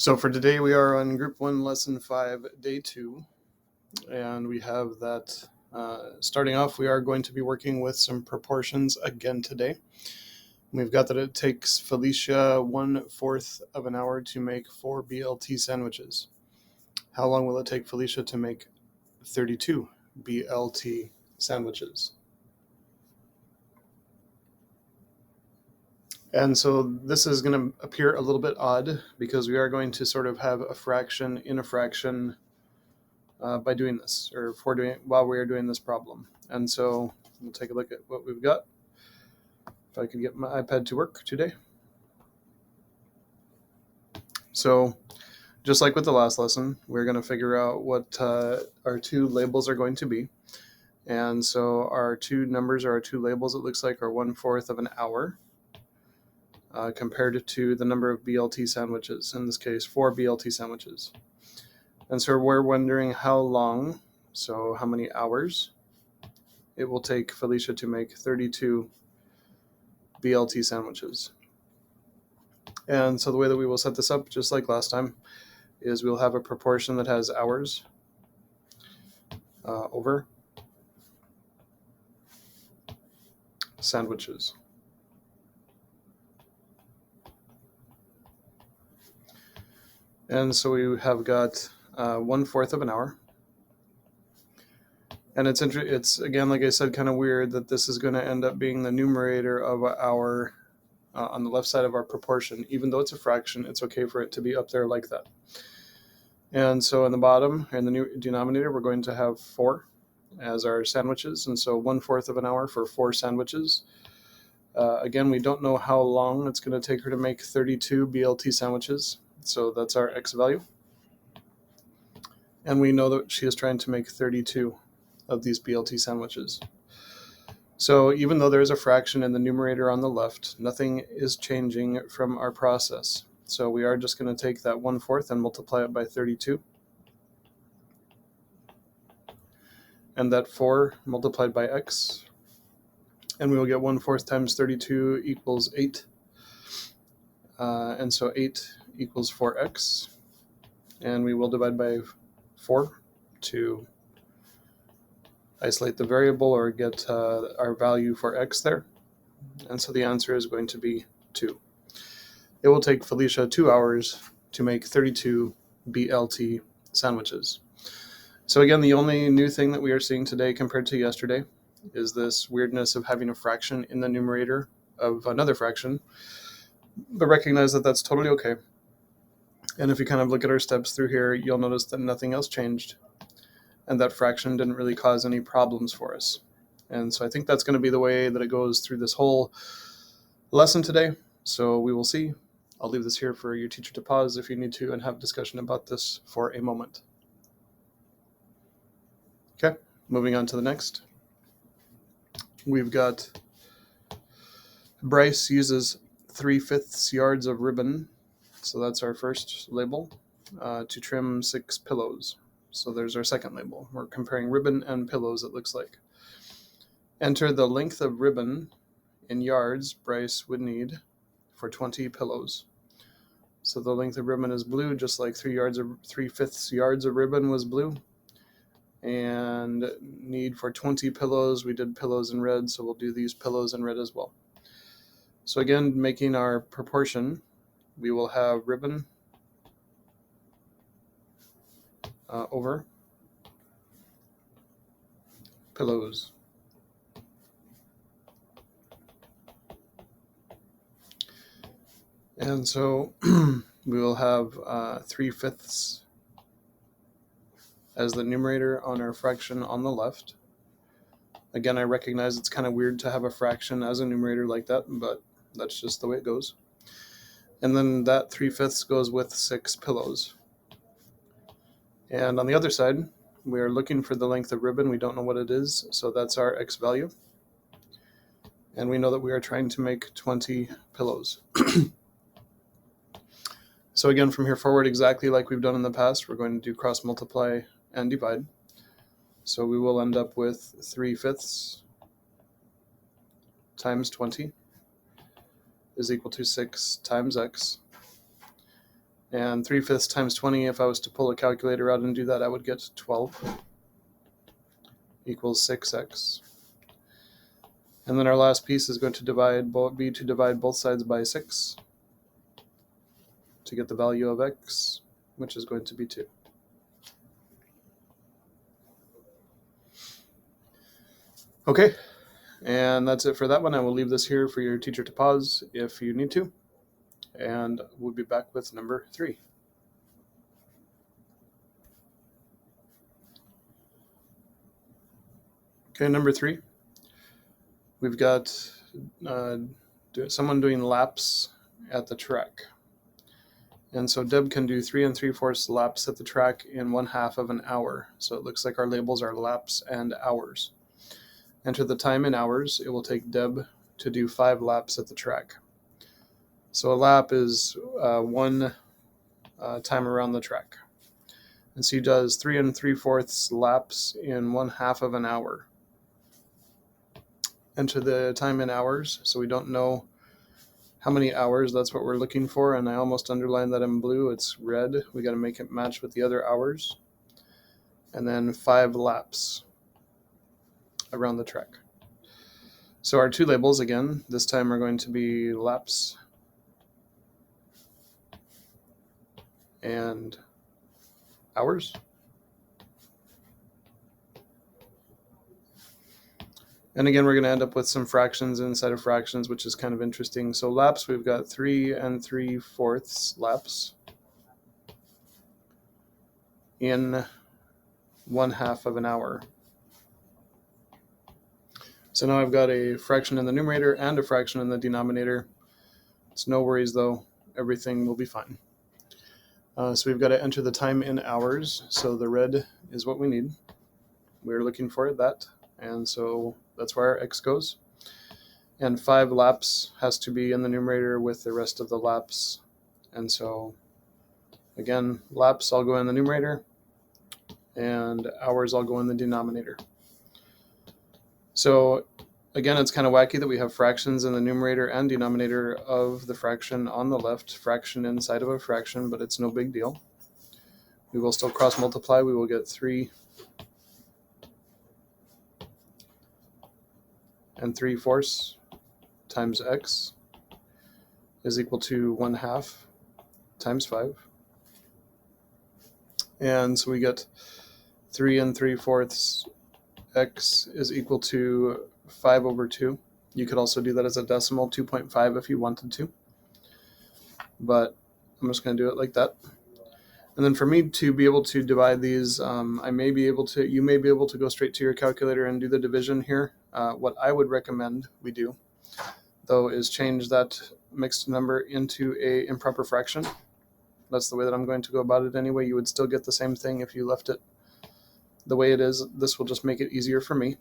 So for today, we are on Group 1, Lesson 5, Day 2, and we have that. Starting off, we are going to be working with some proportions again today. We've got that it takes Felicia 1/4 of an hour to make 4 BLT sandwiches. How long will it take Felicia to make 32 BLT sandwiches? And so this is going to appear a little bit odd because we are going to sort of have a fraction in a fraction by doing this, or while we are doing this problem. And so we'll take a look at what we've got. If I could get my iPad to work today. So just like with the last lesson, we're going to figure out what our two labels are going to be. And so our two numbers, or our two labels, it looks like, are 1/4 of an hour compared to the number of BLT sandwiches, in this case 4 BLT sandwiches. And so we're wondering how long, so how many hours, it will take Felicia to make 32 BLT sandwiches. And so the way that we will set this up, just like last time, is we'll have a proportion that has hours over sandwiches. And so we have got 1/4 of an hour. And it's again, like I said, kind of weird that this is going to end up being the numerator of our on the left side of our proportion. Even though it's a fraction, it's okay for it to be up there like that. And so in the bottom, in the new denominator, we're going to have 4 as our sandwiches. And so 1/4 of an hour for 4 sandwiches. Again, we don't know how long it's going to take her to make 32 BLT sandwiches. So that's our x value. And we know that she is trying to make 32 of these BLT sandwiches. So even though there is a fraction in the numerator on the left, nothing is changing from our process. So we are just going to take that 1/4 and multiply it by 32. And that 4 multiplied by x. And we will get 1/4 times 32 equals 8. And so 8 equals 4x. And we will divide by 4 to isolate the variable or get our value for x there. And so the answer is going to be 2. It will take Felicia 2 hours to make 32 BLT sandwiches. So again, the only new thing that we are seeing today compared to yesterday is this weirdness of having a fraction in the numerator of another fraction. But recognize that that's totally okay. And if you kind of look at our steps through here, you'll notice that nothing else changed. And that fraction didn't really cause any problems for us. And so I think that's going to be the way that it goes through this whole lesson today. So we will see. I'll leave this here for your teacher to pause if you need to and have discussion about this for a moment. Okay, moving on to the next. We've got Bryce uses 3/5 yards of ribbon. So that's our first label to trim 6 pillows. So there's our second label. We're comparing ribbon and pillows, it looks like. Enter the length of ribbon in yards Bryce would need for 20 pillows. So the length of ribbon is blue, just like 3/5 yards of ribbon was blue. And need for 20 pillows, we did pillows in red, so we'll do these pillows in red as well. So again, making our proportion, we will have ribbon over pillows. And so we will have 3/5 as the numerator on our fraction on the left. Again, I recognize it's kind of weird to have a fraction as a numerator like that, but that's just the way it goes. And then that 3/5 goes with 6 pillows. And on the other side, we are looking for the length of ribbon. We don't know what it is, so that's our x value. And we know that we are trying to make 20 pillows. So again, from here forward, exactly like we've done in the past, we're going to do cross multiply and divide. So we will end up with 3/5 times 20 is equal to 6 times x. And 3/5 times 20, if I was to pull a calculator out and do that, I would get 12 equals 6x. And then our last piece is going to divide both sides by 6 to get the value of x, which is going to be 2. Okay, and that's it for that one. I will leave this here for your teacher to pause if you need to, and we'll be back with number 3. Okay, number 3. We've got someone doing laps at the track. And so Deb can do 3 3/4 laps at the track in 1/2 of an hour. So it looks like our labels are laps and hours. Enter the time in hours. It will take Deb to do 5 laps at the track. So a lap is one time around the track. And she does 3 3/4 laps in 1/2 of an hour. Enter the time in hours, so we don't know how many hours. That's what we're looking for, and I almost underlined that in blue. It's red. We got to make it match with the other hours. And then 5 laps around the track. So our 2 labels, again, this time are going to be laps and hours. And again, we're going to end up with some fractions inside of fractions, which is kind of interesting. So laps, we've got 3 3/4 laps in 1/2 of an hour. So now I've got a fraction in the numerator and a fraction in the denominator. It's no worries though, everything will be fine. So we've got to enter the time in hours. So the red is what we need. We're looking for that. And so that's where our x goes. And 5 laps has to be in the numerator with the rest of the laps. And so again, laps all go in the numerator and hours all go in the denominator. So again, it's kind of wacky that we have fractions in the numerator and denominator of the fraction on the left, fraction inside of a fraction, but it's no big deal. We will still cross multiply. We will get 3 3/4 times x is equal to 1/2 times 5. And so we get 3 3/4 x is equal to 5/2. You could also do that as a decimal, 2.5 if you wanted to. But I'm just going to do it like that. And then for me to be able to divide these, you may be able to go straight to your calculator and do the division here. What I would recommend we do, though, is change that mixed number into a improper fraction. That's the way that I'm going to go about it anyway. You would still get the same thing if you left it the way it is. This will just make it easier for me.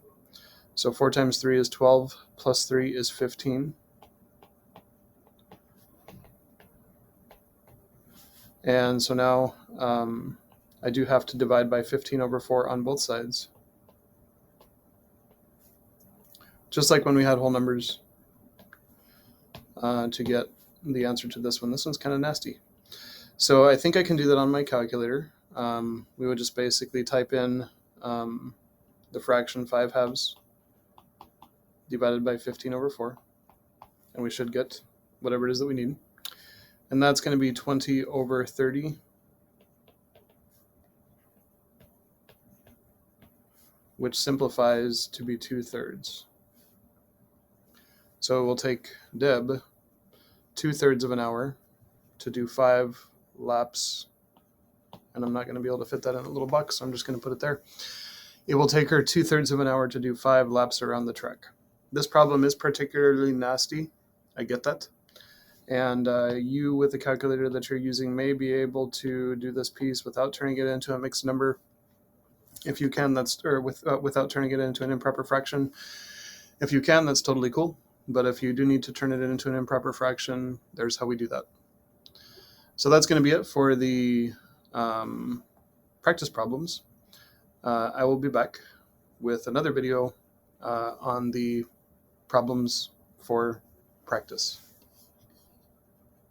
So 4 times 3 is 12, plus 3 is 15. And so now I do have to divide by 15/4 on both sides. Just like when we had whole numbers to get the answer to this one. This one's kind of nasty. So I think I can do that on my calculator. We would just basically type in the fraction 5/2 divided by 15/4, and we should get whatever it is that we need. And that's going to be 20/30, which simplifies to be 2/3. So we'll take Deb 2/3 of an hour to do 5 laps, and I'm not going to be able to fit that in a little box, so I'm just going to put it there. It will take her 2/3 of an hour to do 5 laps around the track. This problem is particularly nasty. I get that. And you, with the calculator that you're using, may be able to do this piece without turning it into a mixed number. If you can, without turning it into an improper fraction. If you can, that's totally cool. But if you do need to turn it into an improper fraction, there's how we do that. So that's going to be it for the practice problems. I will be back with another video on the problems for practice.